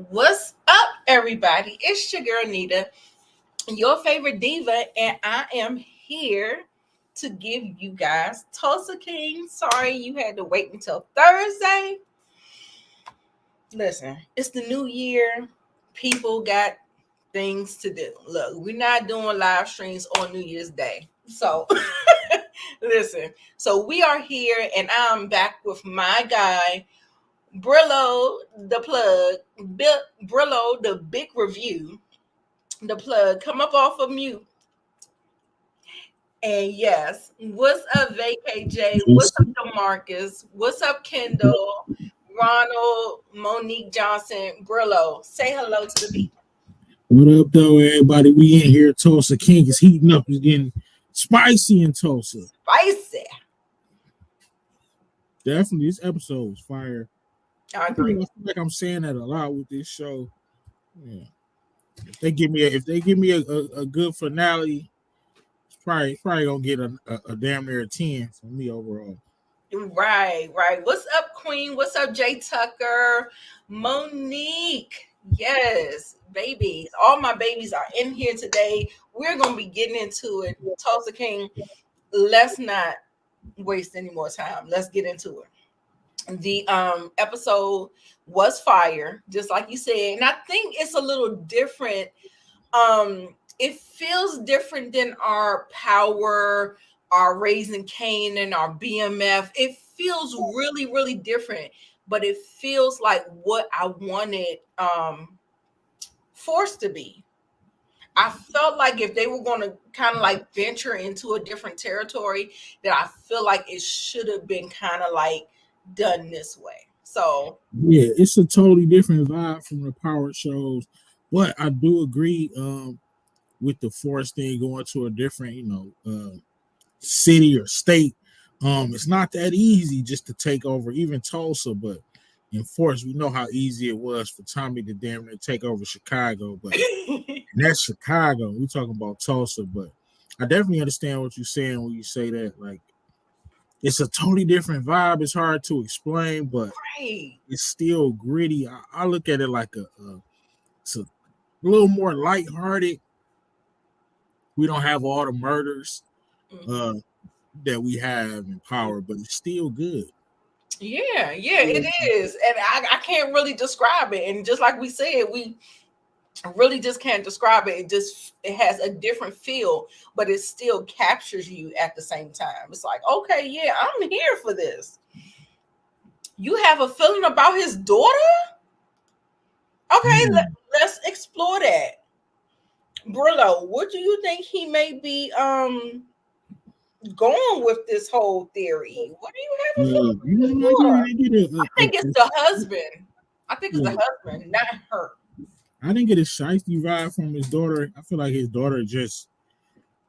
What's up, everybody? It's your girl Nita, your favorite diva, and I am here to give you guys Tulsa King. Sorry you had to wait until Thursday. Listen, it's the new year. People got things to do. Look, we're not doing live streams on New Year's Day. So, listen. So, we are here, and I'm back with my guy, BRILLO, the plug, BRILLO, the big review, the plug. Come up off of mute. And yes, what's up, VKJ? What's up, DeMarcus? What's up, Kendall? Ronald, Monique Johnson, BRILLO. Say hello to the people. What up, though, everybody? We in here. Tulsa King is heating up. It's getting spicy in Tulsa. Spicy. Definitely, this episode was fire. I agree. I feel like I'm saying that a lot with this show. Yeah. If they give me a good finale, it's probably gonna get a damn near a 10 for me overall. Right. What's up, Queen? What's up, Jay Tucker? Monique. Yes, babies. All my babies are in here today. We're gonna be getting into it. Tulsa King, let's not waste any more time. Let's get into it. The episode was fire, just like you said, and I think it's a little different. It feels different than our Power, our Raising Cane, and our BMF. It feels really, really different, but it feels like what I wanted Force to be. I felt like if they were going to kind of like venture into a different territory, that I feel like it should have been kind of like done this way. So yeah, it's a totally different vibe from the Power shows, but I do agree with the Force thing going to a different city or state. It's not that easy just to take over even Tulsa, but in Force we know how easy it was for Tommy to damn near take over Chicago, but that's Chicago. We're talking about Tulsa, but I definitely understand what you're saying when you say that. Like, it's a totally different vibe. It's hard to explain, but it's still gritty. I look at it like it's a little more lighthearted. We don't have all the murders that we have in Power, but it's still good. Yeah, it is. And I can't really describe it. And just like we said, we really just can't describe it. It has a different feel, but it still captures you at the same time. It's like, okay, yeah, I'm here for this. You have a feeling about his daughter? Okay, let's explore that. BRILLO, what do you think he may be going with this whole theory? What do you have a feeling for? I think it's the husband. I think it's the husband, not her. I didn't get a shiesty vibe from his daughter. I feel like his daughter just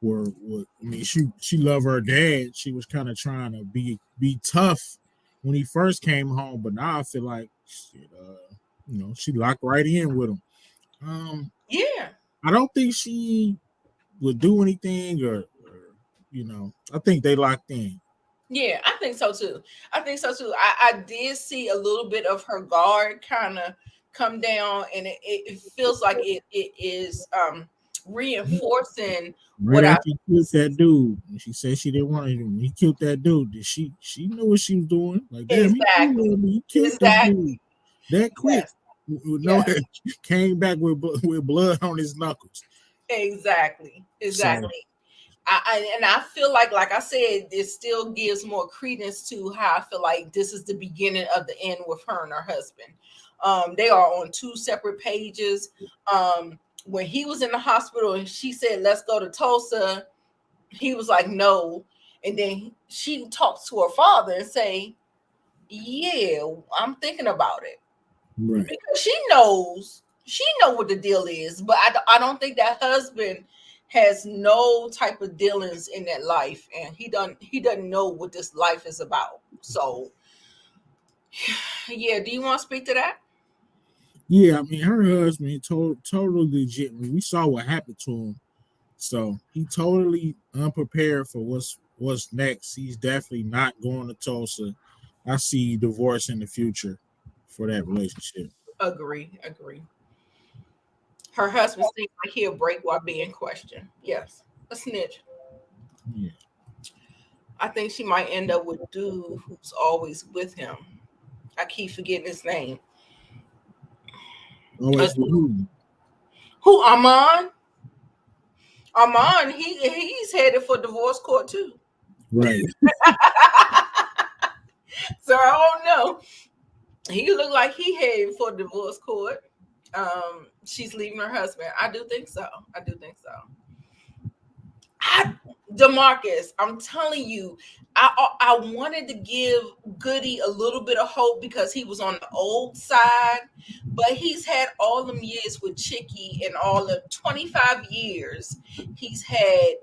she loved her dad. She was kind of trying to be tough when he first came home, but now I feel like she locked right in with him. Yeah. I don't think she would do anything or I think they locked in. Yeah, I think so too. I did see a little bit of her guard kind of come down, and it feels like it is reinforcing what I killed that dude. She said she didn't want him. He killed that dude. She knew what she was doing. Like, damn, he killed that dude that quick. Came back with blood on his knuckles. Exactly. So, I feel like I said, it still gives more credence to how I feel like this is the beginning of the end with her and her husband. They are on two separate pages. When he was in the hospital and she said, let's go to Tulsa, he was like, no. And then she talks to her father and say, yeah, I'm thinking about it. Right. Because she knows what the deal is, but I don't think that husband has no type of dealings in that life, and he doesn't know what this life is about. So yeah, do you want to speak to that? Yeah, I mean, her husband totally legit. We saw what happened to him, so he totally unprepared for what's next. He's definitely not going to Tulsa. I see divorce in the future for that relationship. Agree. Her husband seems like he'll break while being questioned. Yes, a snitch. Yeah. I think she might end up with dude who's always with him. I keep forgetting his name. Always with who? Who, Armand? Armand, he's headed for divorce court too. Right. So I don't know. He looked like he headed for divorce court. She's leaving her husband. I do think so. DeMarcus, I'm telling you, I wanted to give Goody a little bit of hope because he was on the old side, but he's had all them years with Chickie and all the 25 years he's had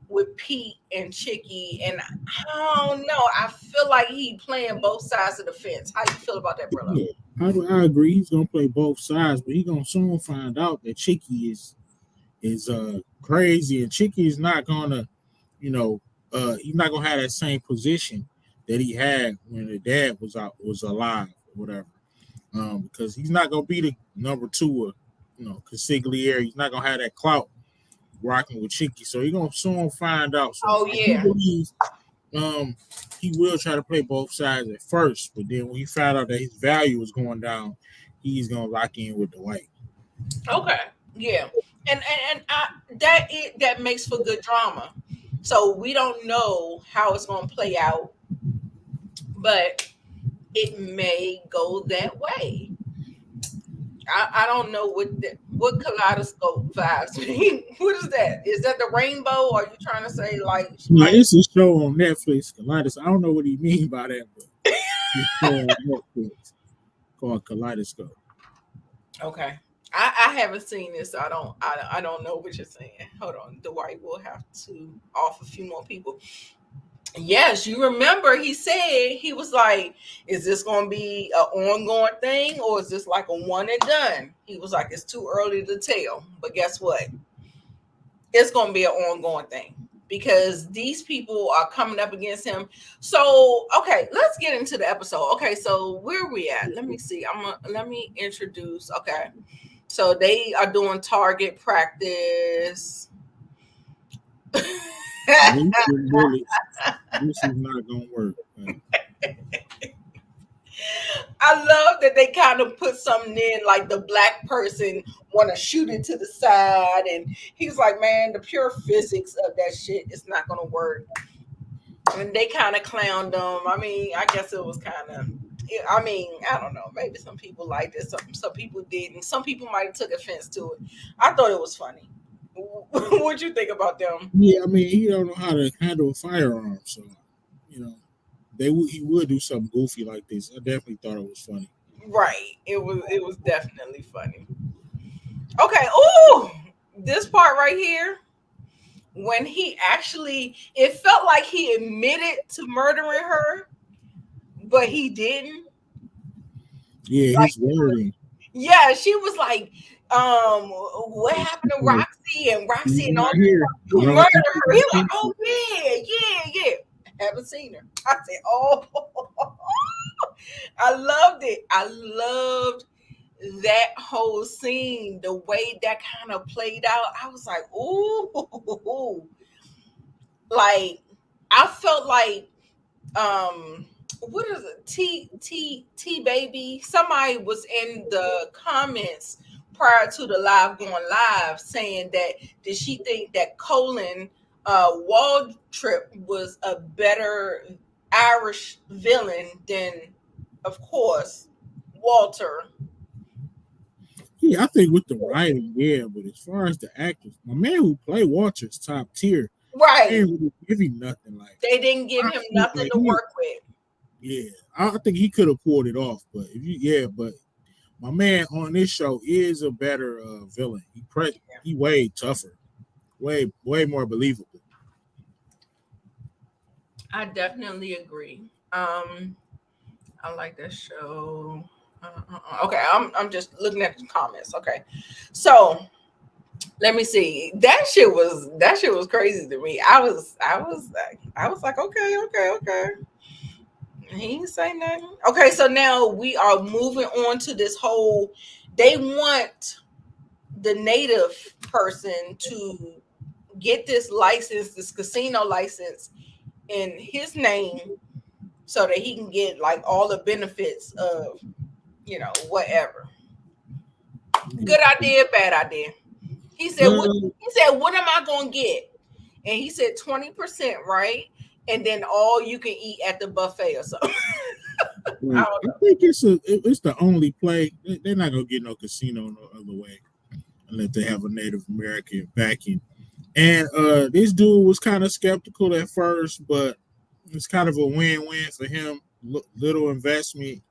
with Pete and Chickie, and I don't know. I feel like he playing both sides of the fence. How you feel about that, Brillo? Yeah, I agree. He's gonna play both sides, but he's gonna soon find out that Chickie is crazy, and Chickie is not gonna, he's not gonna have that same position that he had when the dad was alive or whatever. Because he's not gonna be the number two or consigliere. He's not gonna have that clout rocking with Chickie, so he's gonna soon find out. So he believes he will try to play both sides at first, but then when he found out that his value was going down, he's gonna lock in with Dwight. Okay, yeah, and that makes for good drama. So we don't know how it's gonna play out, but it may go that way. I don't know what kaleidoscope vibes mean. What is that? Is that the rainbow? Or are you trying to say like? No, it's a show on Netflix, Kaleidoscope. I don't know what he means by that, but it's a show on Netflix called Kaleidoscope. Okay, I haven't seen this, so I don't know what you're saying. Hold on, Dwight will have to off a few more people. Yes, you remember he said, he was like, is this going to be an ongoing thing or is this like a one and done? He was like, it's too early to tell. But guess what? It's going to be an ongoing thing because these people are coming up against him. So, okay, let's get into the episode. Okay, so where are we at? Let me see. Let me introduce. Okay, so they are doing target practice. This is not gonna work. I love that they kind of put something in like the black person want to shoot it to the side, and he's like, man, the pure physics of that shit is not gonna work. And they kind of clowned them. I mean, I guess it was kind of, I mean, I don't know, maybe some people liked it, some people didn't, some people might have took offense to it. I thought it was funny. What'd you think about them? Yeah, I mean, he don't know how to handle a firearm, so he would do something goofy like this. I definitely thought it was funny. Right, it was definitely funny. Okay, oh, this part right here, when he actually, it felt like he admitted to murdering her, but he didn't. Yeah, like, his wording. Yeah, she was like, what happened to Roxy and all here. Who murdered her? He was like, oh yeah. Haven't seen her. I said, oh, I loved it. I loved that whole scene, the way that kind of played out. I was like, ooh, like I felt like what is it? T baby. Somebody was in the comments prior to the live going live saying that did she think that Caolan Waltrip was a better Irish villain than, of course, Walter. Yeah, I think with the writing, yeah, but as far as the actors, my man who played Walter's top tier. Right. They didn't really give him nothing like they didn't give him nothing to work with. Yeah, I think he could have pulled it off, but but my man on this show is a better villain. He way tougher, way more believable. I definitely agree. I like that show. Okay, I'm just looking at the comments. Okay, so let me see. That shit was crazy to me. I was like, okay. He didn't say nothing. Okay, so now we are moving on to this whole. They want the native person to get this license, this casino license, in his name, so that he can get like all the benefits of, whatever. Good idea, bad idea. He said, what am I gonna get? And he said 20%, right? And then all you can eat at the buffet or something. I think it's the only play. They're not gonna get no casino no other way unless they have a Native American backing. And this dude was kind of skeptical at first, but it's kind of a win-win for him. Little investment,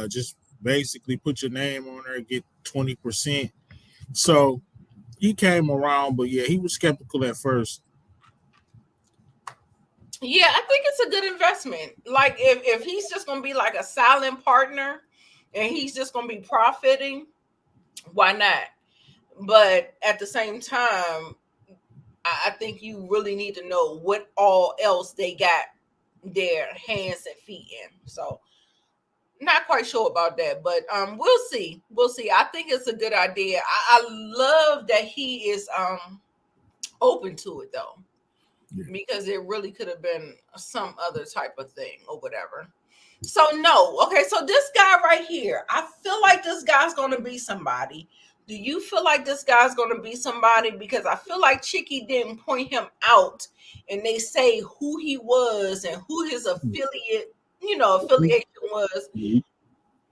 just basically put your name on there, get 20%. So he came around, but yeah, he was skeptical at first. Yeah, I think it's a good investment. Like if he's just gonna be like a silent partner and he's just gonna be profiting, why not? But at the same time, I think you really need to know what all else they got their hands and feet in. So not quite sure about that, but we'll see. We'll see. I think it's a good idea. I love that he is open to it though. Yeah. Because it really could have been some other type of thing or whatever. So no. Okay, so this guy right here, I feel like this guy's gonna be somebody. Do you feel like this guy's going to be somebody? Because I feel like Chickie didn't point him out and they say who he was and who his affiliation was. Mm-hmm.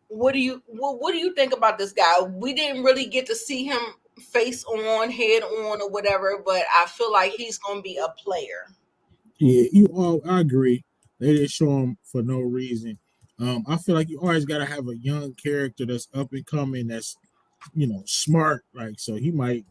What do you think about this guy? We didn't really get to see him face on, head on, or whatever, but I feel like he's going to be a player. Yeah, I agree. They didn't show him for no reason. I feel like you always got to have a young character that's up and coming, that's smart, like, so he might,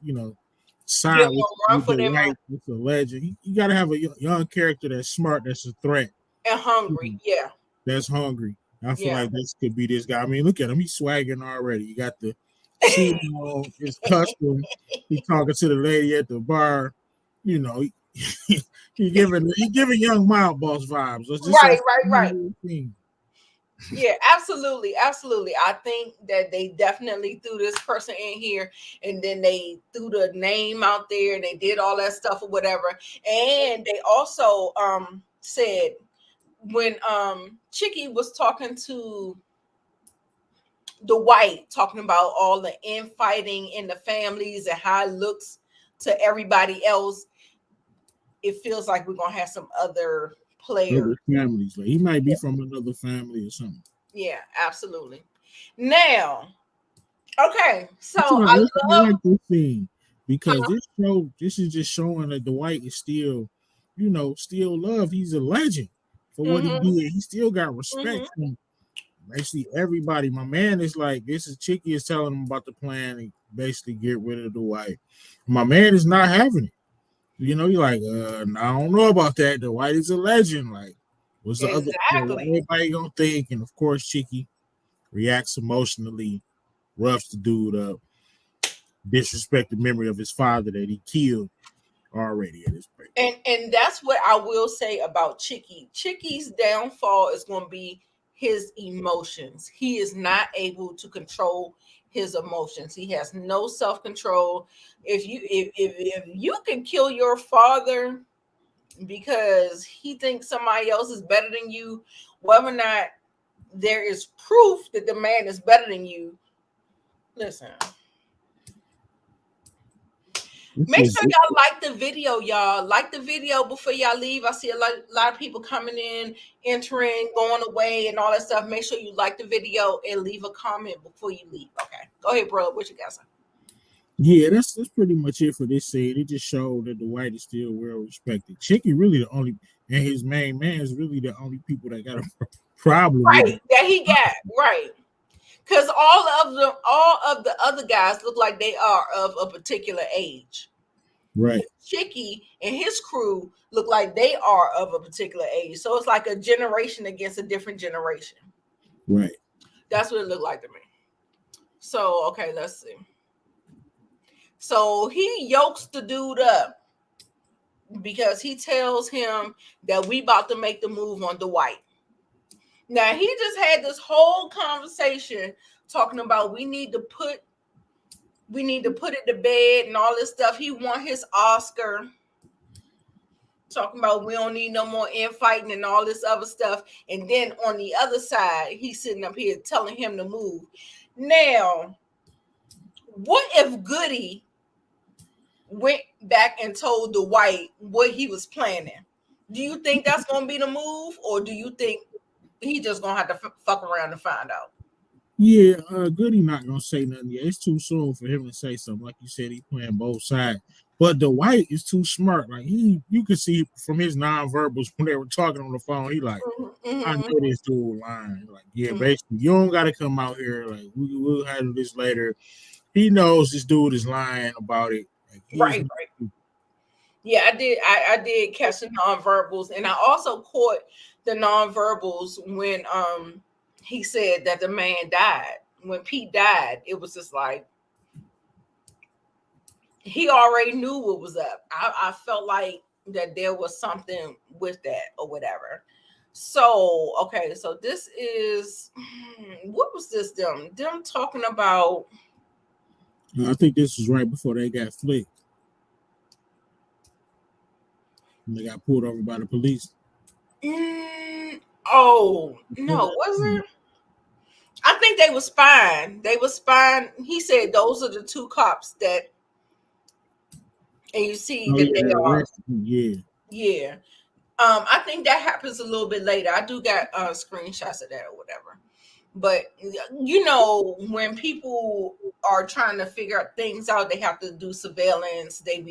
side with the right, with the legend. You got to have a young character that's smart, that's a threat. And hungry, yeah. That's hungry. I feel like this could be this guy. I mean, look at him. He's swagging already. You got the suit on, his custom. He's talking to the lady at the bar. He giving young Mild Boss vibes. Right. Yeah, absolutely. I think that they definitely threw this person in here, and then they threw the name out there, and they did all that stuff or whatever. And they also said when Chickie was talking to Dwight, talking about all the infighting in the families and how it looks to everybody else, it feels like we're gonna have some other players, families. Like he might be from another family or something. Yeah, absolutely. Now, okay, so I like this scene because this is just showing that Dwight is still, still loved. He's a legend for what he did. He still got respect from basically everybody. My man is like, this is Chickie is telling him about the plan and basically get rid of Dwight. My man is not having it. You're like, I don't know about that. Dwight is a legend. Like, what's the other? Everybody gonna think, and of course, Chickie reacts emotionally, roughs the dude up, disrespect the memory of his father that he killed already at his birthday. And that's what I will say about Chickie. Chickie's downfall is going to be his emotions. He is not able to control his emotions. He has no self-control. If you can kill your father because he thinks somebody else is better than you, whether or not there is proof that the man is better than you, listen. Make sure y'all like the video, y'all. Like the video before y'all leave. I see a lot of people coming in, entering, going away, and all that stuff. Make sure you like the video and leave a comment before you leave. Okay, go ahead, bro. What you got, son? Yeah, that's pretty much it for this scene. It just showed that Dwight is still well respected. Chickie really the only, and his main man is really the only people that got a problem. Right, that he got right. Because all of the other guys look like they are of a particular age. Right. Chickie and his crew look like they are of a particular age. So it's like a generation against a different generation. Right. That's what it looked like to me. So, okay, let's see. So he yokes the dude up because he tells him that we about to make the move on Dwight. Now he just had this whole conversation talking about we need to put it to bed and all this stuff. He won his Oscar. Talking about we don't need no more infighting and all this other stuff. And then on the other side, he's sitting up here telling him to move. Now, what if Goody went back and told Dwight what he was planning? Do you think that's going to be the move, or do you think he just going to have to fuck around and find out? Yeah, Goody not gonna say nothing yet. It's too soon for him to say something. Like you said, he playing both sides. But Dwight is too smart. Like you could see from his nonverbals when they were talking on the phone. He like, I know this dude lying. Like, yeah, basically, you don't got to come out here. Like, we'll handle this later. He knows this dude is lying about it. Like, right. Yeah, I did catch the nonverbals, and I also caught the nonverbals when he said that the man died. When Pete died, it was just like he already knew what was up. I felt like that there was something with that or whatever. So, okay, so this is what was this them talking about? I think this was right before they got flicked. And they got pulled over by the police. Oh, no, was it? I think they was fine. They was fine. He said those are the two cops that, and you see that they are. Yeah. I think that happens a little bit later. I do got screenshots of that or whatever. But you know, when people are trying to figure out things out, they have to do surveillance. They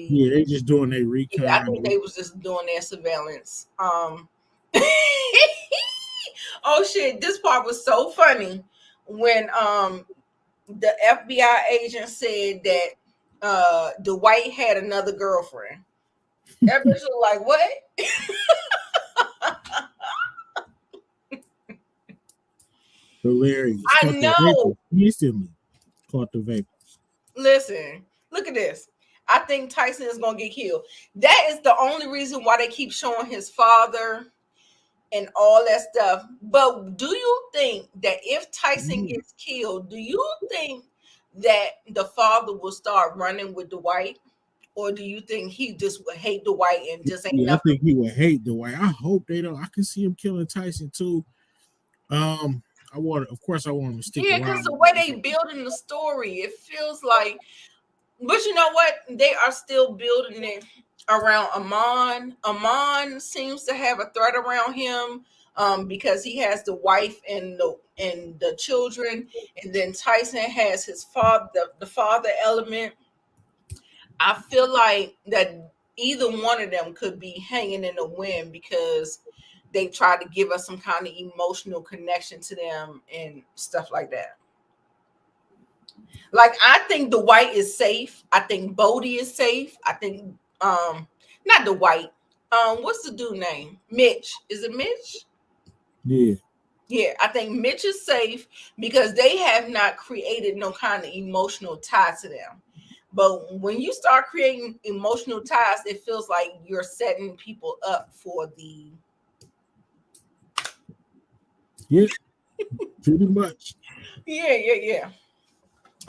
just doing their recon. Yeah, I think they was just doing their surveillance. Oh shit, this part was so funny when the FBI agent said that Dwight had another girlfriend. That bitch was like, what? Hilarious. I know. Instantly caught the vapors. Listen, look at this. I think Tyson is gonna get killed. That is the only reason why they keep showing his father and all that stuff. But do you think that if Tyson gets killed, do you think that the father will start running with Dwight? Or do you think he just would hate Dwight and just ain't nothing? I think he would hate Dwight. I hope they don't. I can see him killing Tyson too. Of course I want him to stick around. Yeah, because the way they building the story, it feels like, but you know what? They are still building it around Amon. Amon seems to have a threat around him because he has the wife and the children, and then Tyson has his father, the father element. I feel like that either one of them could be hanging in the wind because they try to give us some kind of emotional connection to them and stuff like that. Like, I think Dwight is safe. I think Bodie is safe. I think not Dwight. What's the dude name? Mitch. Is it Mitch? Yeah. Yeah, I think Mitch is safe because they have not created no kind of emotional tie to them. But when you start creating emotional ties, it feels like you're setting people up for the. Yeah, pretty much. Yeah.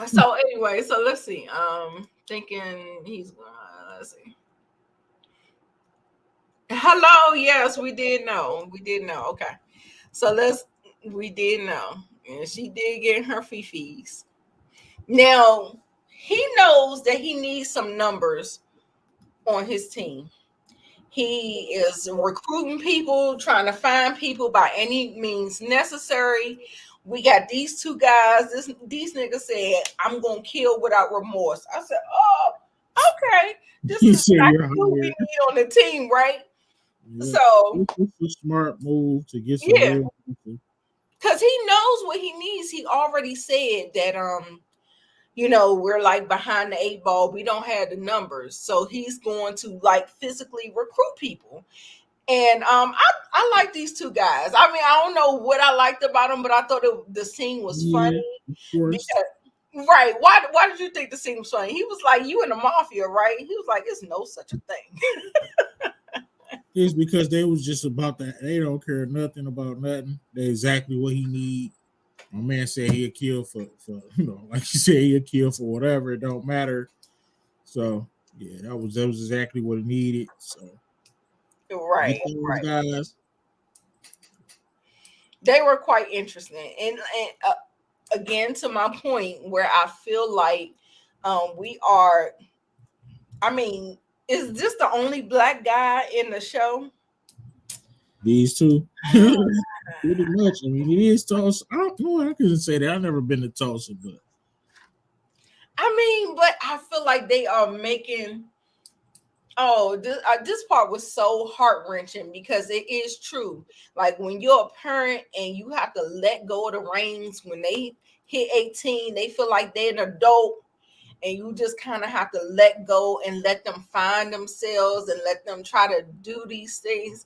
So anyway, so let's see. Thinking he's let's see. Hello, yes, we did know. Okay. So we did know. And she did get her fee-fees. Now, he knows that he needs some numbers on his team. He is recruiting people, trying to find people by any means necessary. We got these two guys. These niggas said, I'm going to kill without remorse. I said, oh, okay. This is exactly who we need on the team, right? Yeah. So it's a smart move to get some. Yeah. Because he knows what he needs. He already said that, you know, we're like behind the 8 ball. We don't have the numbers. So he's going to like physically recruit people. And I like these two guys. I mean, I don't know what I liked about them, but I thought the scene was funny. Because, right. Why did you think the scene was funny? He was like, you in the mafia, right? He was like, it's no such a thing. It's because they was just about that. They don't care nothing about nothing. They exactly what he need. My man said he'll kill for like you said, he'll kill for whatever. It don't matter. So yeah, that was exactly what he needed. So get Right, those right. guys. They were quite interesting, and again, to my point, where I feel like we are. I mean, is this the only black guy in the show? These two. Pretty much. I mean, it is Tulsa. I don't know. I couldn't say that. I've never been to Tulsa, but I mean, but I feel like they are making. Oh, this part was so heart wrenching because it is true. Like when you're a parent and you have to let go of the reins when they hit 18, they feel like they're an adult, and you just kind of have to let go and let them find themselves and let them try to do these things.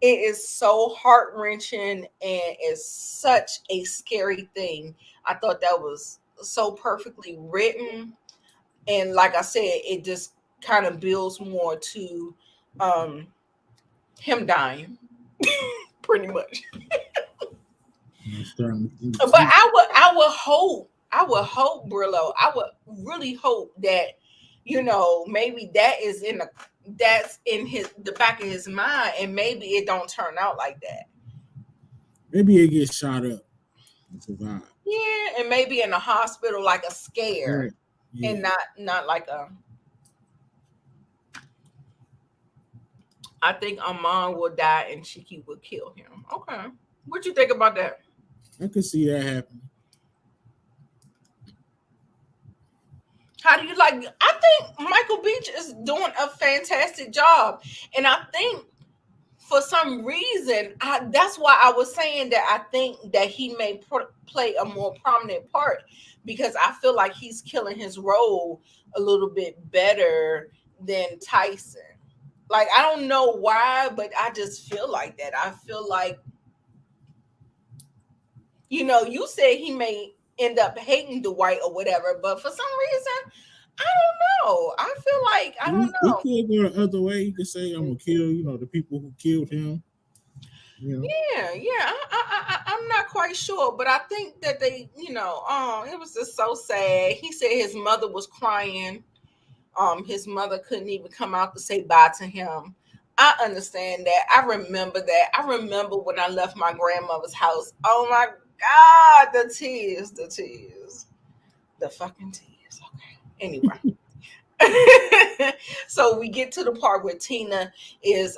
It is so heart wrenching and it's such a scary thing. I thought that was so perfectly written, and like I said, it just kind of builds more to um him dying, pretty much. I'm starting to think. But I would hope, Brillo, I would really hope that, maybe that's in the back of his mind, and maybe it don't turn out like that. Maybe it gets shot up and survive. Yeah, and maybe in the hospital like a scare, Right. Yeah. and not like a. I think Amon will die and Chickie will kill him. Okay, what you think about that? I could see that happening. How do you like? I think Michael Beach is doing a fantastic job, and I think for some reason, that's why I was saying that I think that he may play a more prominent part, because I feel like he's killing his role a little bit better than Tyson. Like, I don't know why, but I just feel like that. I feel like, you said he may end up hating Dwight or whatever, but for some reason, I don't know. I feel like I don't It know. could go the other way. You could say I'm gonna kill, the people who killed him. You know. Yeah. I'm not quite sure, but I think that they, it was just so sad. He said his mother was crying. His mother couldn't even come out to say bye to him. I understand that. I remember that. I remember when I left my grandmother's house. Oh my God, the tears, the fucking tears. Okay. Anyway. So we get to the part where Tina is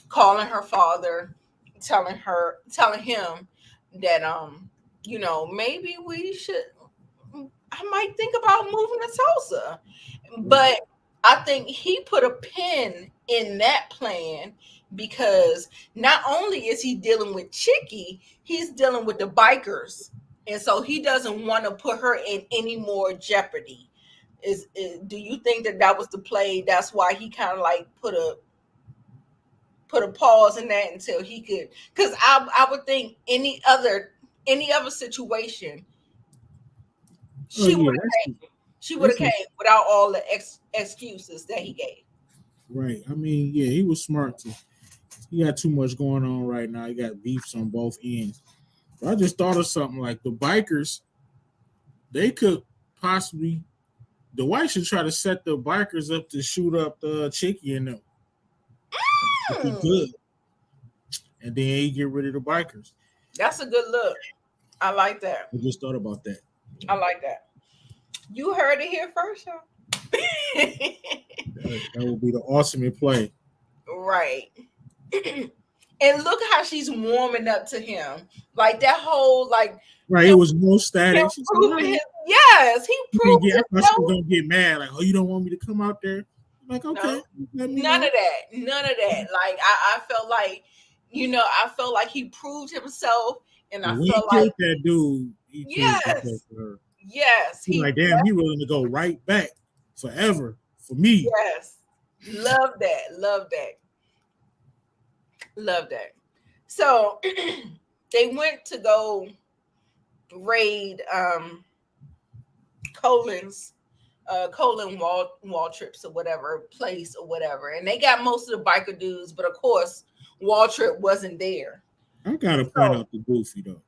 calling her father, telling him that maybe we should, I might think about moving to Tulsa. But I think he put a pin in that plan because not only is he dealing with Chickie, he's dealing with the bikers. And so he doesn't want to put her in any more jeopardy. Do you think that was the play? That's why he kind of like put a pause in that until he could, because I would think any other situation, Oh she yeah, would she would have that's came without all the excuses that he gave. right. I mean, yeah, he was smart too. He got too much going on right now. He got beefs on both ends. But I just thought of something like the bikers. They could possibly. The white should try to set the bikers up to shoot up the Chickie and them. If he Hmm, could, and then he get rid of the bikers. that's a good look. I like that. I just thought about that. I like that. You heard it here first, y'all. That would be the ultimate play. Right. And look how she's warming up to him. Like that whole like Right, it him, was no him static. She said, proving "Right." his, yes, he She didn't proved get. I thought she was himself. gonna get mad. Like, oh, you don't want me to come out there? I'm like, No, okay, let me none know. of that. None of that. Like I felt like, I felt like he proved himself, and I But when he felt like killed that dude, he proved himself yes, to her. yes, He's he like, damn, he willing to go right back forever for me. yes. Love that. Love that. Love that. So they went to go raid Colin's Caolan Waltrips or whatever place or whatever, and they got most of the biker dudes, but of course Waltrip wasn't there. I gotta point out the Goofy though.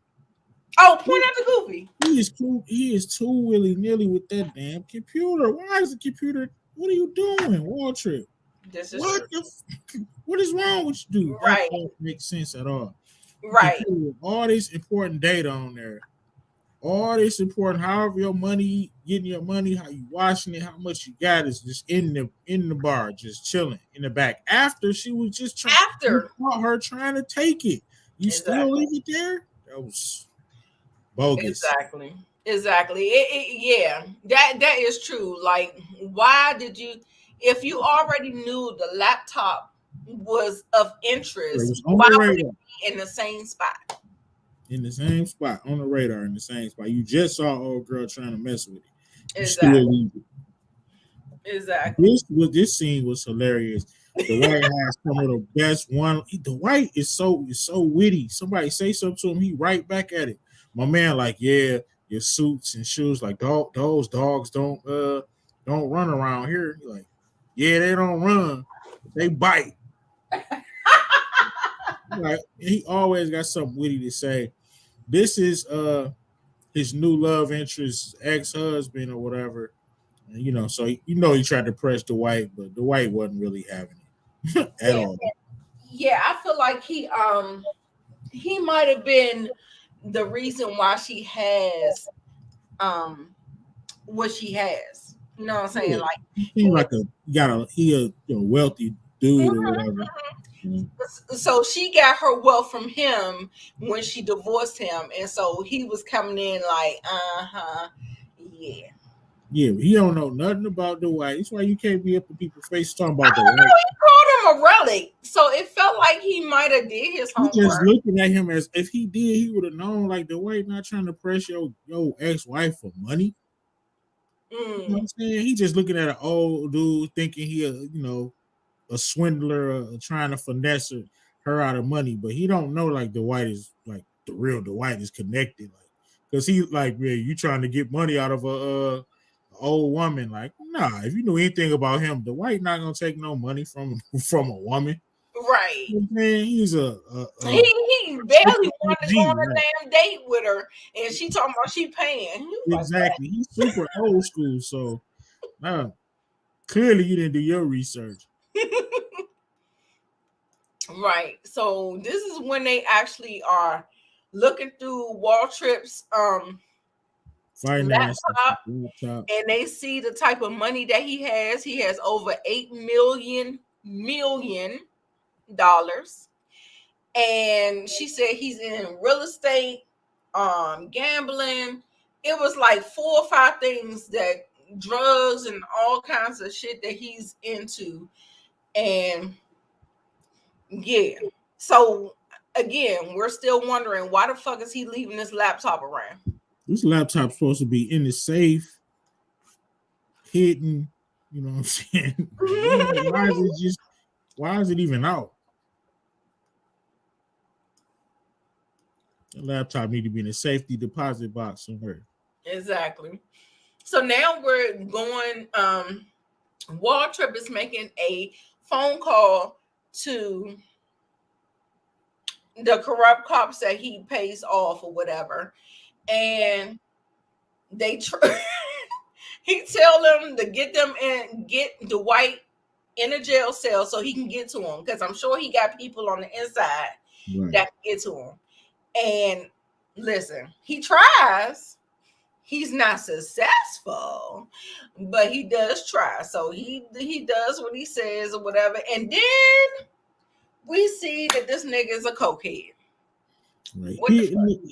Oh, point out the Goofy. He is cool. He is too willy nilly with that damn computer. Why is the computer? What are you doing, Waltrip? This is What true. what is wrong with you, dude? Right. That don't make sense at all. Right. All this important data on there. All this important, however your money, getting your money, how you washing it, how much you got is just in the bar, just chilling in the back. After she was just trying, caught her trying to take it. You still leave it there? That was bogus. Exactly. Yeah, that is true. Like, why did you? If you already knew the laptop was of interest, why would it be in the same spot? In the same spot, on the radar, in the same spot. You just saw old girl trying to mess with it. Exactly. This scene was hilarious. The Dwight has some of the best one. Dwight is so witty. Somebody say something to him, he right back at it. My man, like, yeah, your suits and shoes, like those dogs don't run around here. Like, yeah, they don't run, they bite. Like, he always got something witty to say. This is his new love interest, ex-husband or whatever. And, so he tried to press Dwight, but Dwight wasn't really having it at all. Yeah, I feel like he might have been the reason why she has what she has. You know what I'm saying? Yeah. Like he a wealthy dude or whatever. So she got her wealth from him when she divorced him, and so he was coming in like, yeah. Yeah, he don't know nothing about the Dwight. That's why you can't be up in people's face talking about the Dwight. He called him a relic, so it felt like he might have did his homework. He just looking at him as if he did, he would have known. Like, the Dwight not trying to press your ex-wife for money. You know what I'm saying? He just looking at an old dude thinking he a swindler, trying to finesse her out of money, but he don't know like Dwight is like the real Dwight is connected, like, because he like, man, you trying to get money out of a old woman. Like, nah, if you knew anything about him, Dwight not gonna take no money from a woman. Right. Man, he's he barely wanted to go on a damn date with her, and she talking about she paying. Exactly. He's super old school, so clearly you didn't do your research. Right. So this is when they actually are looking through Waltrip's laptop, and they see the type of money that he has. He has over $8 million. And she said he's in real estate, gambling. It was like 4 or 5 things, that drugs and all kinds of shit that he's into. And yeah, so again, we're still wondering why the fuck is he leaving this laptop around? This laptop's supposed to be in the safe, hidden. You know what I'm saying? Why is it even out? The laptop need to be in a safety deposit box somewhere. Exactly. So now we're going. Waltrip is making a phone call to the corrupt cops that he pays off or whatever, and they he tell them to get them and get Dwight in a jail cell so he can get to him, because I'm sure he got people on the inside that can get to him. And listen, he tries. He's not successful, but he does try. So he does what he says or whatever. And then we see that this nigga is a cokehead. Right.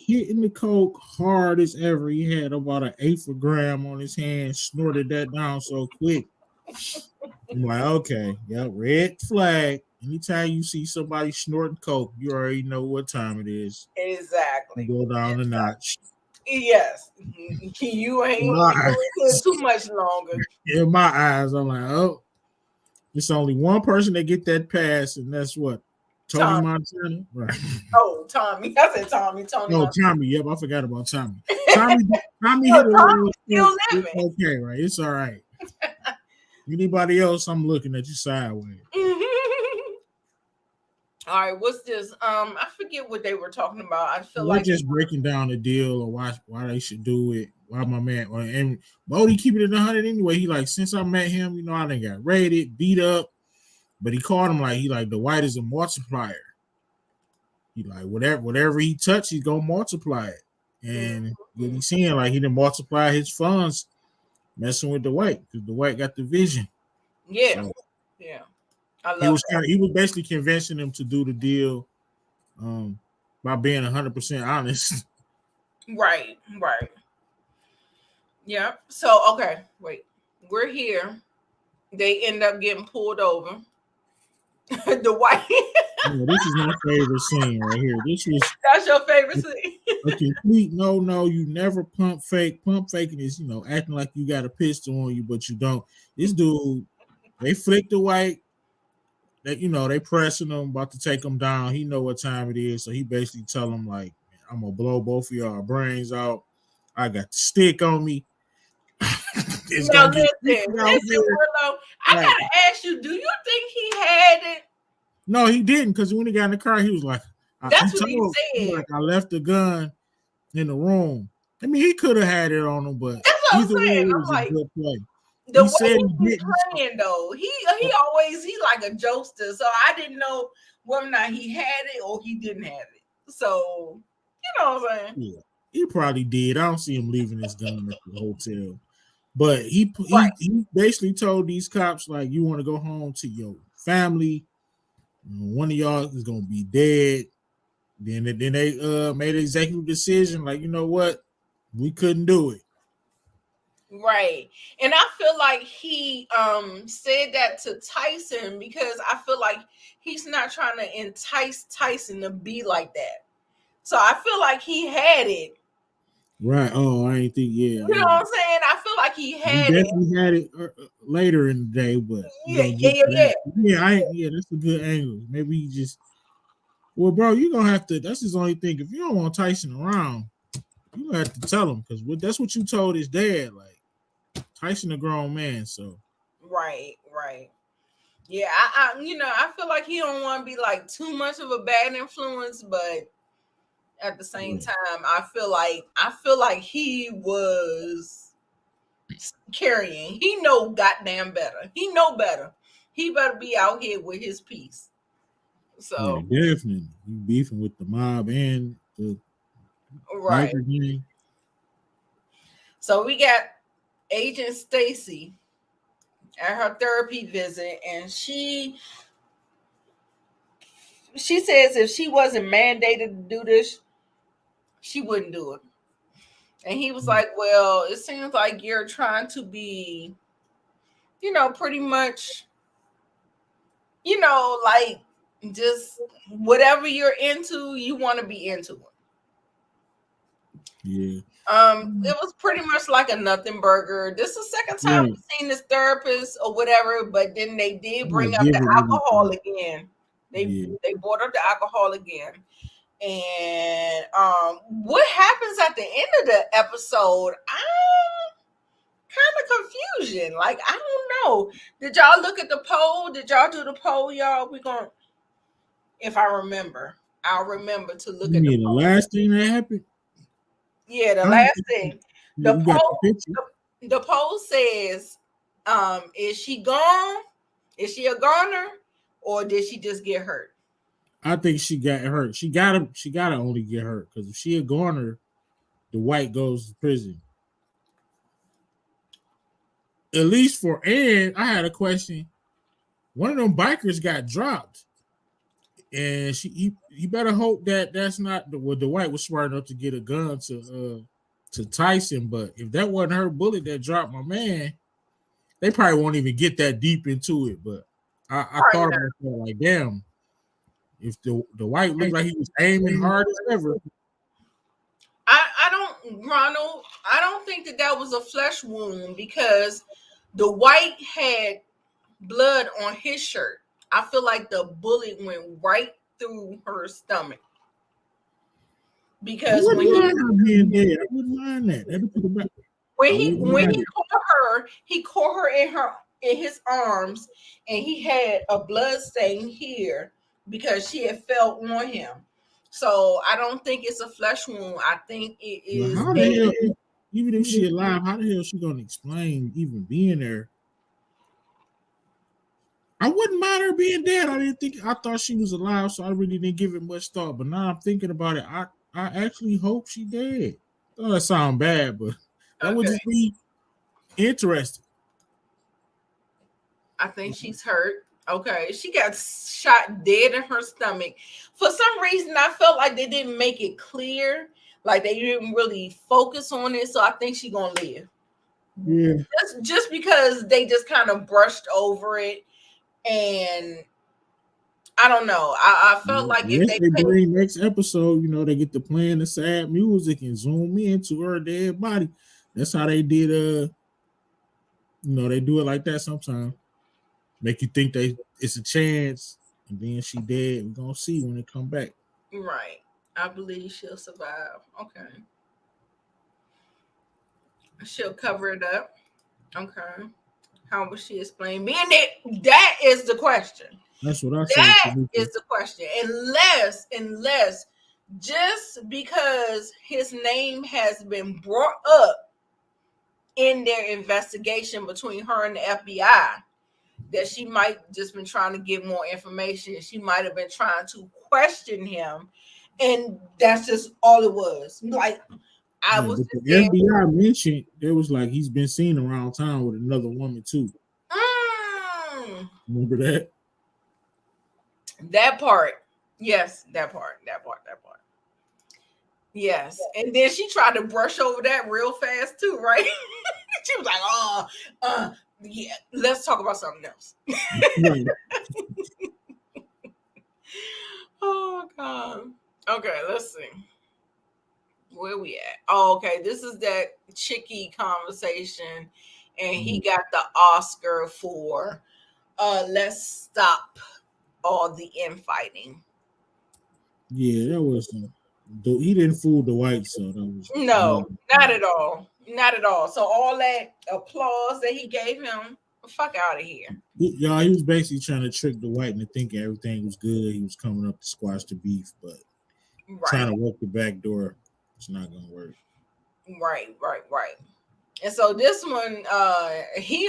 Hitting the coke hard as ever. He had about an 1/8 of a gram on his hand, snorted that down so quick. I'm like, okay, yeah, red flag. Anytime you see somebody snorting coke, you already know what time it is. Exactly. Go down a notch. Yes. You ain't doing too much longer. In my eyes, I'm like, oh, it's only one person that get that pass, and that's what? Tony Montana? Right. Oh, Tommy. I said Tommy. Tony. No, Tommy. Yep, I forgot about Tommy. Tommy hit a little. Okay, right. It's all right. Anybody else, I'm looking at you sideways. All right, what's this? I forget what they were talking about. I feel We're like just breaking down the deal or why they should do it. Why my man and Bodie keeping it 100 anyway. He like, since I met him, I done got raided, beat up, but he called him like Dwight is a multiplier. He like whatever he touch, he's gonna multiply it. And he's seeing like he didn't multiply his funds messing with Dwight because Dwight got the vision. Yeah, so, yeah. I love he was basically convincing him to do the deal by being 100% honest. Right. Yeah. So okay, wait. We're here. They end up getting pulled over. Dwight. This is my favorite scene right here. That's your favorite scene. A complete no. You never pump fake. Pump faking is acting like you got a pistol on you, but you don't. This dude, they flick the White. That they pressing him, about to take him down. He know what time it is, so he basically tell him like, "I'm gonna blow both of y'all brains out. I got the stick on me." Now listen, Brillo, I gotta ask you, do you think he had it? No, he didn't, because when he got in the car, he was like, "That's what he said." Like, I left the gun in the room. I mean, he could have had it on him, but that's what I'm saying. I'm like, good play. The way he playing though, he like a jokester, so I didn't know whether or not he had it or he didn't have it. So you know what I'm saying? Yeah, he probably did. I don't see him leaving his gun at the hotel, but he basically told these cops like, "You want to go home to your family. One of y'all is gonna be dead." Then they made an executive decision like, you know what, we couldn't do it. Right. And I feel like he said that to Tyson because I feel like he's not trying to entice Tyson to be like that. So I feel like he had it. Right. Oh, I ain't think. Yeah. You know what I'm saying? I feel like he definitely had it later in the day, but yeah. That's a good angle. Maybe he just. Well, bro, you're gonna have to. That's his only thing. If you don't want Tyson around, you gonna have to tell him, because that's what you told his dad. Like, Tyson a grown man, so. Right. Yeah, I feel like he don't want to be like too much of a bad influence, but at the same time, I feel like he was carrying. He know goddamn better. He know better. He better be out here with his piece. So yeah, definitely, you beefing with the mob and the right. So we got Agent Stacy at her therapy visit, and she says if she wasn't mandated to do this, she wouldn't do it. And he was like, well, it seems like you're trying to be, pretty much, like just whatever you're into, you want to be into it. Yeah. It was pretty much like a nothing burger. This is the second time we've seen this therapist or whatever, but then they did bring up the alcohol again. They brought up the alcohol again. And what happens at the end of the episode? I'm kind of confusion. Like, I don't know. Did y'all look at the poll? Did y'all do the poll, y'all? If I remember, I'll remember to look at the poll. The last thing that happened? Yeah, the last thing. The poll says, is she gone? Is she a goner? Or did she just get hurt? I think she got hurt. She gotta only get hurt, because if she a goner, the White goes to prison. At least for Ann, I had a question. One of them bikers got dropped, and you better hope that that's not the White was smart enough to get a gun to Tyson. But if that wasn't her bullet that dropped my man, they probably won't even get that deep into it. But I thought about that, like, damn. If the White looked like he was aiming hard as ever. Ronald, I don't think that was a flesh wound, because the White had blood on his shirt. I feel like the bullet went right through her stomach. Because when he caught her in in his arms, and he had a blood stain here because she had fell on him. So I don't think it's a flesh wound. I think it Well, is how the hell, even if she alive, how the hell she gonna explain even being there? I wouldn't mind her being dead. I thought she was alive, so I really didn't give it much thought. But now I'm thinking about it. I actually hope she dead. Oh, that sound bad, but that would just be interesting. I think she's hurt. Okay. She got shot dead in her stomach. For some reason, I felt like they didn't make it clear. Like they didn't really focus on it. So I think she's gonna live. Yeah. Just because they just kind of brushed over it. And I don't know. I felt like if they during next episode, they get to playing the sad music and zoom into her dead body. That's how they did. They do it like that sometimes. Make you think it's a chance, and then she dead. We're gonna see when it come back. Right. I believe she'll survive. Okay. She'll cover it up. Okay. How will she explain me? And that is the question. That's what I said. That is the question. Unless just because his name has been brought up in their investigation between her and the FBI, that she might just been trying to get more information. She might have been trying to question him, and that's just all it was. Like I was. The FBI mentioned it was like he's been seen around town with another woman too. Remember that? That part. Yes, that part. Yes. And then she tried to brush over that real fast too, right? She was like, yeah, let's talk about something else. Right. Oh, God. Okay, let's see. Where we at? Oh, okay. This is that Chickie conversation. And he got the Oscar for Let's Stop All the Infighting. Yeah, that was he didn't fool Dwight, so that was not at all. Not at all. So all that applause that he gave him, fuck out of here. He was basically trying to trick Dwight into thinking everything was good. He was coming up to squash the beef, but trying to work the back door, it's not gonna work. Right. And so this one, he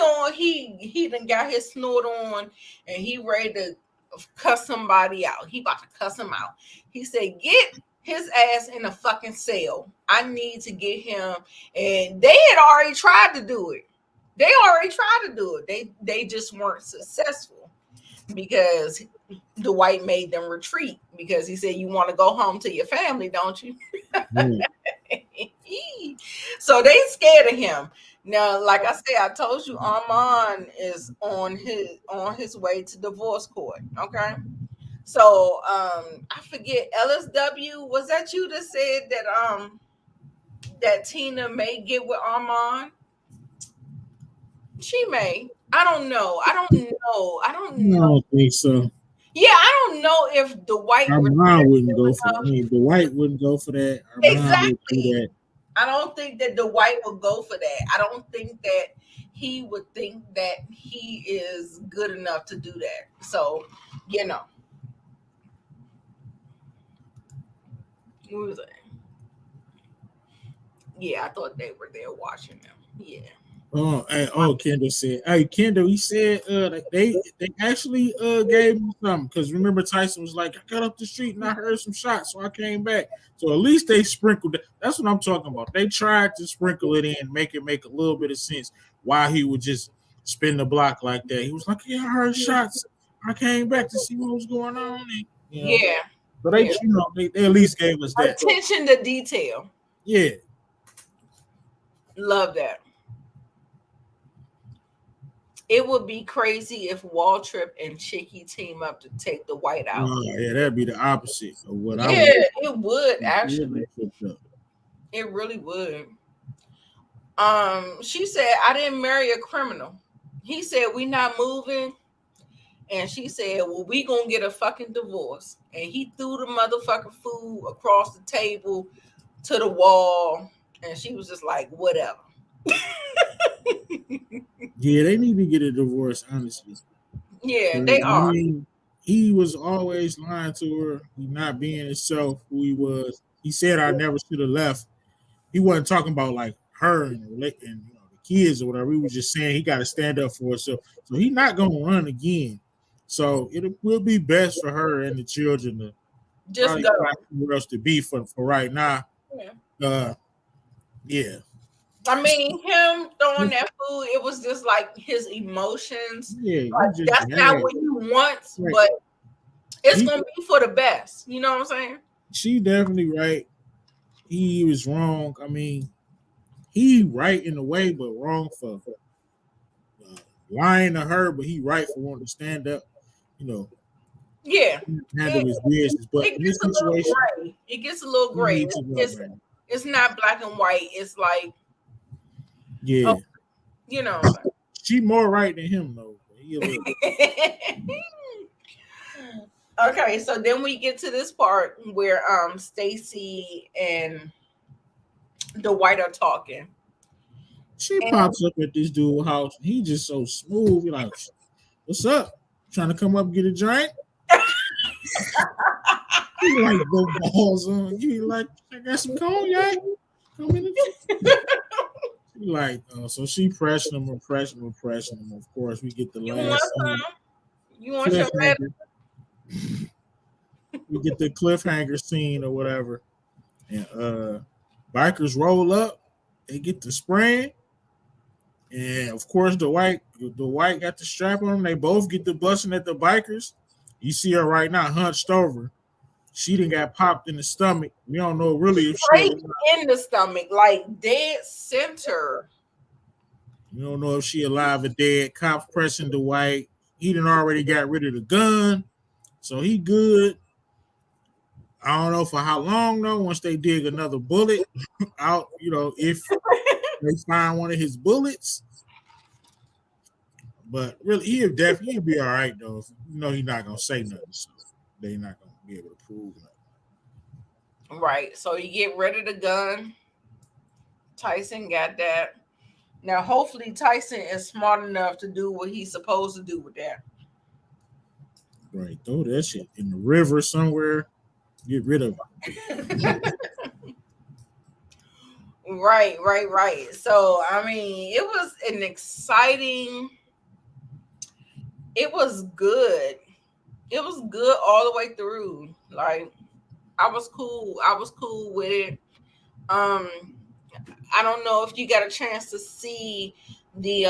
done got his snort on, and he ready to cuss somebody out. He about to cuss him out. He said, "Get his ass in a fucking cell. I need to get him." And they had already tried to do it. They just weren't successful because Dwight made them retreat because he said, "You want to go home to your family, don't you?" So they scared of him. Now, like I said, I told you Armand is on his way to divorce court. Okay. So I forget, LSW, was that you that said that that Tina may get with Armand? She may. I don't know. I don't think so. Yeah, I don't know if Dwight wouldn't go for that. Dwight wouldn't go for that. Exactly. Would do that. I don't think that Dwight would go for that. I don't think that he would think that he is good enough to do that. So, What was that? Yeah, I thought they were there watching them. Yeah. Kendall said, Kendall, he said they actually gave me something because remember Tyson was like, I got up the street and I heard some shots, so I came back. So at least they sprinkled it. That's what I'm talking about. They tried to sprinkle it in, make it make a little bit of sense why he would just spin the block like that. He was like, yeah, I heard shots. I came back to see what was going on. And, yeah. So they at least gave us that. Attention to detail. Yeah. Love that. It would be crazy if Waltrip and Chickie team up to take the White out. Yeah, that'd be the opposite of what I would. It would actually. It really would. She said, I didn't marry a criminal. He said, we not moving. And she said, well, we gonna get a fucking divorce. And he threw the motherfucking food across the table to the wall. And she was just like, whatever. Yeah, they need to get a divorce, honestly. Yeah, 'Cause, they I are. mean, he was always lying to her. He not being himself, who he was. He said, "I never should have left." He wasn't talking about like her and the kids or whatever. He was just saying he got to stand up for himself. So he's not gonna run again. So it will be best for her and the children to Just probably go. find somewhere else to be for right now. Yeah. Uh, yeah, I mean, him throwing that food, it was just like his emotions. yeah, you Like just that's not mad. what he wants, Right. but it's He, gonna be for the best. You know what I'm saying? she definitely right. He was wrong. I mean, he right in a way, but wrong for uh, lying to her. But he right for wanting to stand up. You know, Yeah. handle It, his business. But it in this gets a little situation, gray. It gets a little he gray. needs to go, man. It's not black and white. It's like, Yeah, oh, you know what I'm she more right than him though. He a little, saying? Okay, so then we get to this part where Stacy and Dwight are talking. she And pops up at this dude's house. He just so smooth. He like, "What's up? Trying to come up and get a drink?" He like go balls on. You like, "I got some cognac. Come in." She like, so she pressing him and pressing him and pressing him. Of course, we get the you want last some? You want your red? cliffhanger. We get the cliffhanger scene or whatever, and bikers roll up. They get the spraying, and of course, the white got the strap on. They both get the busting at the bikers. You see her right now hunched over. She done got popped in the stomach. We don't know really if she Straight alive. in the stomach, like dead center. We don't know if she alive or dead. Cops pressing the white. He done already got rid of the gun, so he good. I don't know for how long though. Once they dig another bullet out, if they find one of his bullets. But really, he'll be all right though. He's not gonna say nothing, so they're not gonna be able to prove nothing. Right. So you get rid of the gun. Tyson got that. Now, hopefully, Tyson is smart enough to do what he's supposed to do with that. Right, throw that shit in the river somewhere. Get rid of it. Right. So, I mean, it was an exciting. It was good. It was good all the way through. Like, I was cool. I was cool with it. I don't know if you got a chance to see the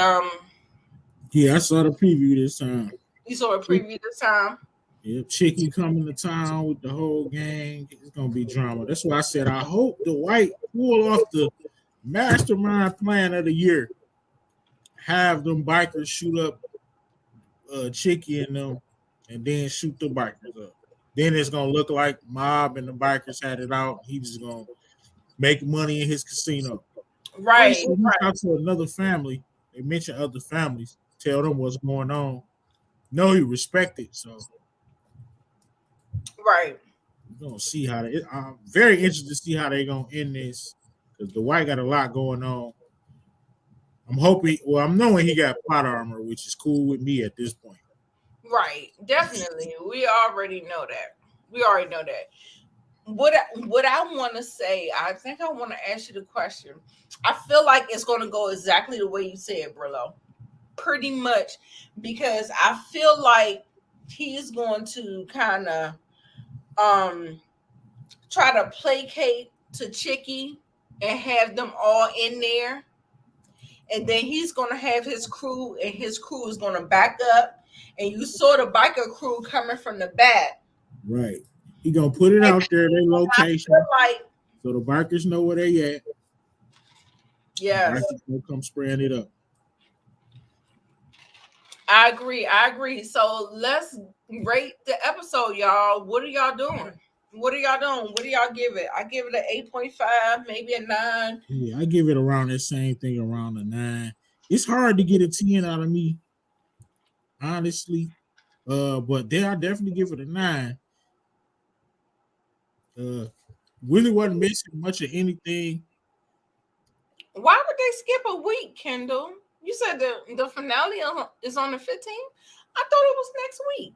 Yeah, I saw the preview this time. you saw a preview this time. Yep, Chickie coming to town with the whole gang. It's gonna be drama. That's why I said I hope the white pull off the mastermind plan of the year. Have them bikers shoot up Chickie and them, and then shoot the bikers up. Then it's gonna look like Mob and the bikers had it out. He was gonna make money in his casino. Right, Reach out to another family. They mention other families. Tell them what's going on. No, he respect it. So right. we're gonna see how they. I'm very interested to see how they're gonna end this because the white got a lot going on. I'm hoping. Well, I'm knowing he got plot armor, which is cool with me at this point. Right, definitely. We already know that. What I want to say, I think I want to ask you the question. I feel like it's going to go exactly the way you said, Brillo. Pretty much, because I feel like he's going to kind of try to placate to Chickie and have them all in there. And then he's going to have his crew, and his crew is going to back up. And you saw the biker crew coming from the back. Right. He gonna put it out there, their location, Like, so the bikers know where they at. yes, Bikers gonna come spraying it up. I agree. So let's rate the episode, y'all. What are y'all doing? What do y'all give it? I give it an 8.5, maybe a 9. Yeah, I give it around that same thing, around a 9. It's hard to get a 10 out of me, honestly. But there I definitely give it a 9. Really wasn't missing much of anything. Why would they skip a week, Kendall? You said the finale is on the 15th? I thought it was next week.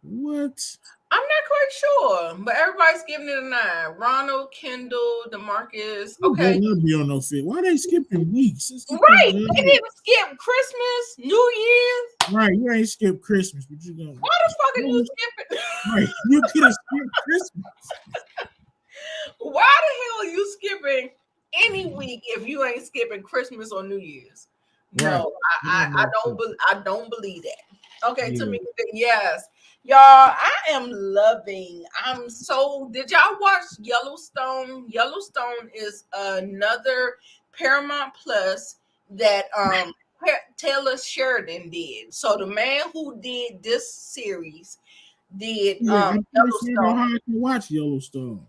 What? I'm not quite sure, but everybody's giving it a 9. Ronald, Kendall, DeMarcus. Okay. Be on no fit. Why they skipping weeks? Right. They didn't skip Christmas, New Year's. Right. You ain't skip Christmas, but you gonna. Why the fuck are you skipping? Right. You could have skipped Christmas. Why the hell are you skipping any week if you ain't skipping Christmas or New Year's? No, right. I don't believe that. Okay, yeah. Tamika, yes. Y'all, I am loving. Did y'all watch Yellowstone? Yellowstone is another Paramount Plus that Taylor Sheridan did. So the man who did this series did Yellowstone. I can watch Yellowstone.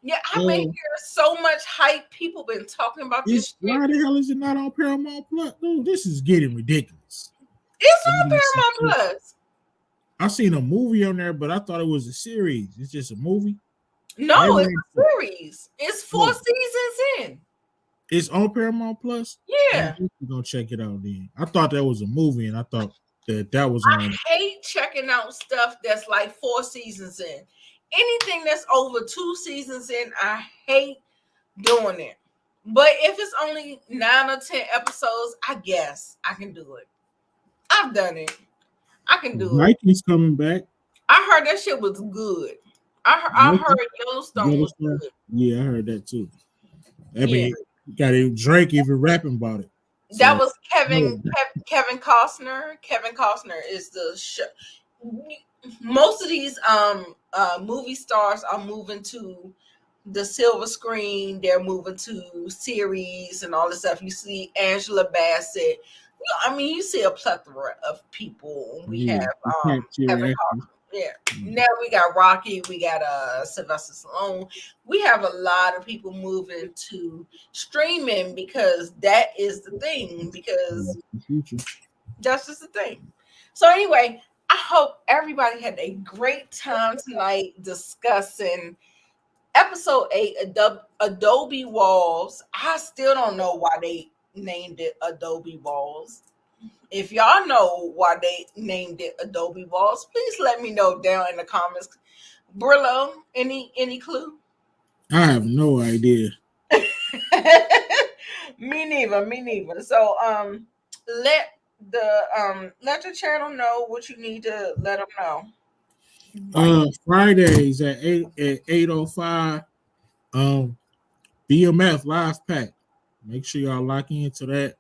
Yeah, I mean, there's so much hype. People been talking about this. Why the hell is it not on Paramount Plus? No, this is getting ridiculous. It's on Paramount Plus. I seen a movie on there, but I thought it was a series. It's just a movie. No, it's a series. It's 4 seasons in. It's on Paramount Plus? Yeah. I'm gonna check it out then. I thought that was a movie, and I thought that was on. I hate checking out stuff that's like 4 seasons in. Anything that's over 2 seasons in, I hate doing it. But if it's only 9 or 10 episodes, I guess I can do it. I've done it. I can do it. Vikings coming back. I heard that shit was good. I heard Yellowstone was good. Yeah, I heard that too. I mean, got Drake even rapping about it. So, that was Kevin Costner. Kevin Costner is the show. Most of these movie stars are moving to the silver screen. They're moving to series and all this stuff. You see Angela Bassett. I mean, you see a plethora of people. We have Kevin Costner. Yeah. Now we got Rocky. We got Sylvester Stallone. We have a lot of people moving to streaming because that is the thing. Because that's just the thing. So anyway, I hope everybody had a great time tonight discussing episode 8, Adobe Walls. I still don't know why they named it Adobe Walls. If y'all know why they named it Adobe Walls, please let me know down in the comments. BRILLO, any clue? I have no idea. Me neither. So let your channel know what you need to let them know. Fridays at 8:05. BMF live pack. Make sure y'all lock into that.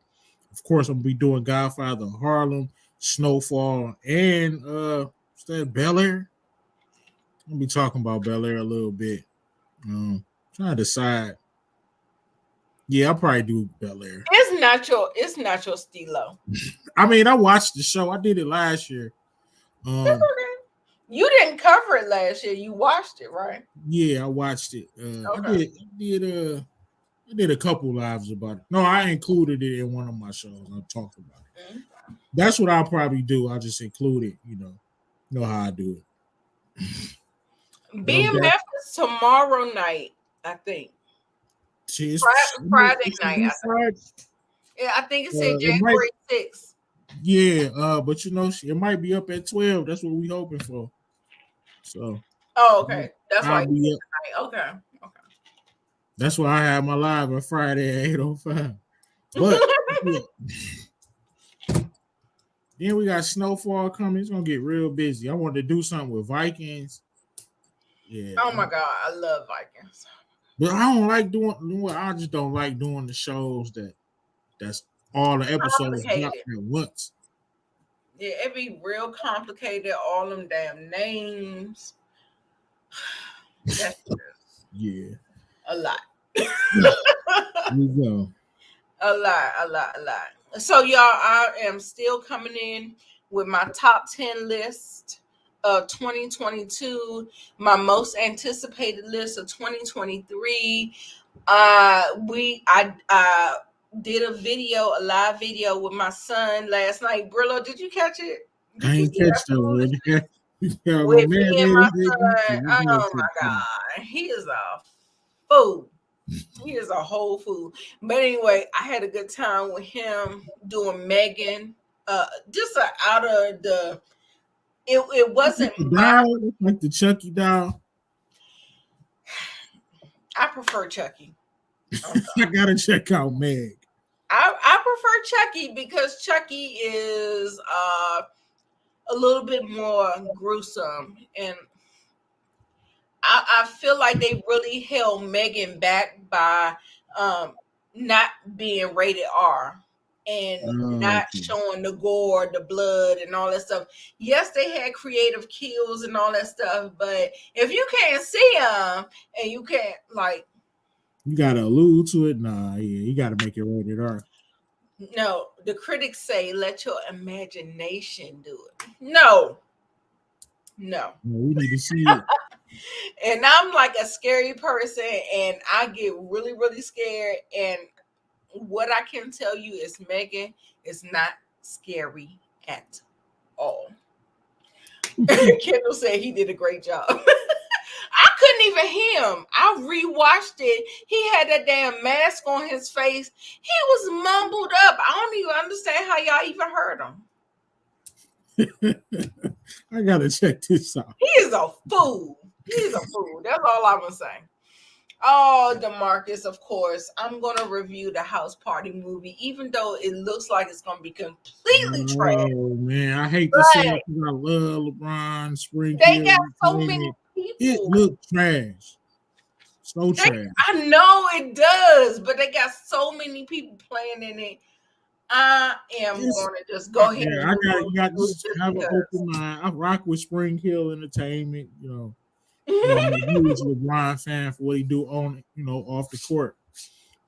Of course, I'm gonna be doing Godfather Harlem, Snowfall, and what's that, Bel Air? I'm gonna be talking about Bel Air a little bit. Trying to decide. Yeah, I'll probably do Bel Air. It's not your stilo. I mean, I watched the show. I did it last year. That's okay. You didn't cover it last year. You watched it, right? Yeah, I watched it. Okay. I did a couple lives about it. No, I included it in one of my shows. I talked about it. Mm-hmm. That's what I'll probably do. I'll just include it, know how I do it. BMF is tomorrow night, I think. Friday night. I think it said January 6th. Yeah, but it might be up at 12. That's what we're hoping for. So. Oh, okay. That's why. Okay. That's why I have my live on Friday at 8:05. But then we got Snowfall coming. It's gonna get real busy. I wanted to do something with Vikings. Yeah. Oh my God, I love Vikings. But I don't like doing. I just don't like doing the shows that's all the episodes at once. Yeah, it'd be real complicated. All them damn names. Yeah. A lot. You go. A lot. So y'all, I am still coming in with my top 10 list of 2022, my most anticipated list of 2023. I did a live video with my son last night. BRILLO, did you catch it? I ain't catch that one. With me and my son. Oh my God, he is a fool. He is a whole fool. But anyway, I had a good time with him doing Megan. Just out of the, it wasn't The my. doll, like the Chucky doll. I prefer Chucky. I gotta check out Meg. I prefer Chucky because Chucky is a little bit more gruesome, and I feel like they really held Megan back by not being rated R and not Okay. showing the gore, the blood, and all that stuff. Yes, they had creative kills and all that stuff, but if you can't see them and you can't like, You gotta allude to it. Nah, yeah, you gotta make it rated R. no, the critics say let your imagination do it. No. We need to see it. And I'm like a scary person, and I get really, really scared. And what I can tell you is Megan is not scary at all. Kendall said he did a great job. I couldn't even hear him. I rewatched it. He had that damn mask on his face. He was mumbled up. I don't even understand how y'all even heard him. I gotta check this out. He is a fool. He's a fool. That's all I'm gonna say. Oh, DeMarcus, of course. I'm gonna review the House Party movie, even though it looks like it's gonna be completely trash. Oh man, I hate to say it because I love LeBron Springfield. They got so many people. It looked trash. So trash. I know it does, but they got so many people playing in it. I am gonna just go ahead. Yeah, you got to have an open mind. I rock with Spring Hill Entertainment, you know. I'm a huge LeBron fan for what he do on, off the court.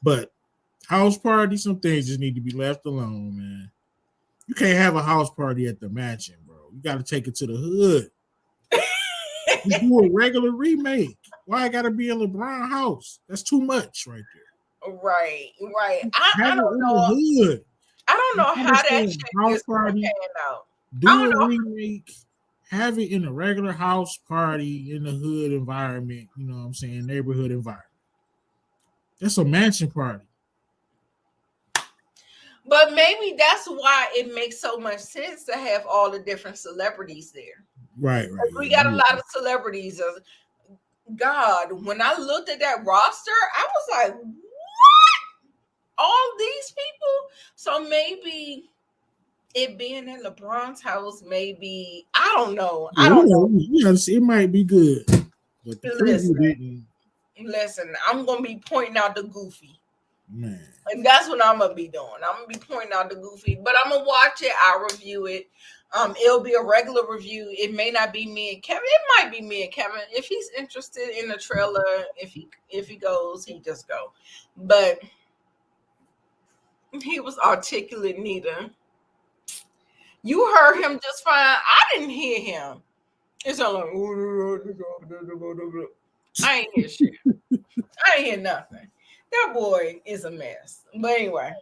But House Party, some things just need to be left alone, man. You can't have a house party at the mansion, bro. You got to take it to the hood. You do a regular remake. Why I got to be a LeBron house? That's too much right there. Right. I don't know. Hood. I don't know how that shit is party out. Do a remake. Have it in a regular house party in the hood environment, you know what I'm saying? Neighborhood environment. That's a mansion party. But maybe that's why it makes so much sense to have all the different celebrities there. Right. We got a lot of celebrities. God, when I looked at that roster, I was like, what? All these people? So maybe it being in LeBron's house, maybe I don't know. I don't know. Yes, it might be good. But listen, I'm gonna be pointing out the goofy. Man. And that's what I'm gonna be doing. I'm gonna be pointing out the goofy, but I'm gonna watch it. I'll review it. It'll be a regular review. It may not be me and Kevin. It might be me and Kevin. If he's interested in the trailer, if he goes, he just go. But he was articulate, Nita. You heard him just fine. I didn't hear him. It's all like, I ain't hear shit. I ain't hear nothing. That boy is a mess. But anyway,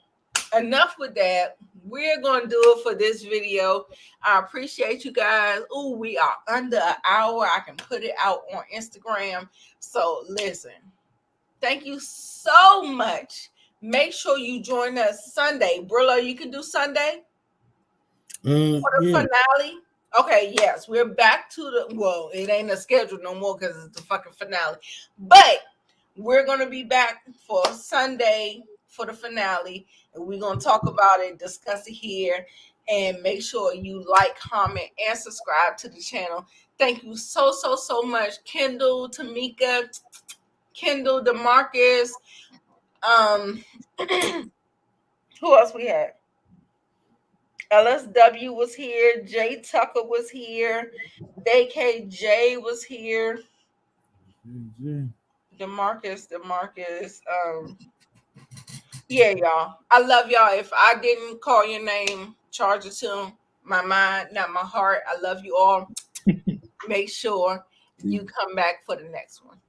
enough with that. We're going to do it for this video. I appreciate you guys. Oh, we are under an hour. I can put it out on Instagram. So listen, thank you so much. Make sure you join us Sunday. Brillo, you can do Sunday? For the finale. Okay, yes, we're back to it ain't a schedule no more because it's the fucking finale. But we're gonna be back for Sunday for the finale, and we're gonna talk about it, discuss it here, and make sure you like, comment, and subscribe to the channel. Thank you so much, Kendall, Tamika, Kendall, DeMarcus. Who else we had? LSW was here. Jay Tucker was here. DKJ was here. DeMarcus. Yeah, y'all. I love y'all. If I didn't call your name, charge it to my mind, not my heart. I love you all. Make sure you come back for the next one.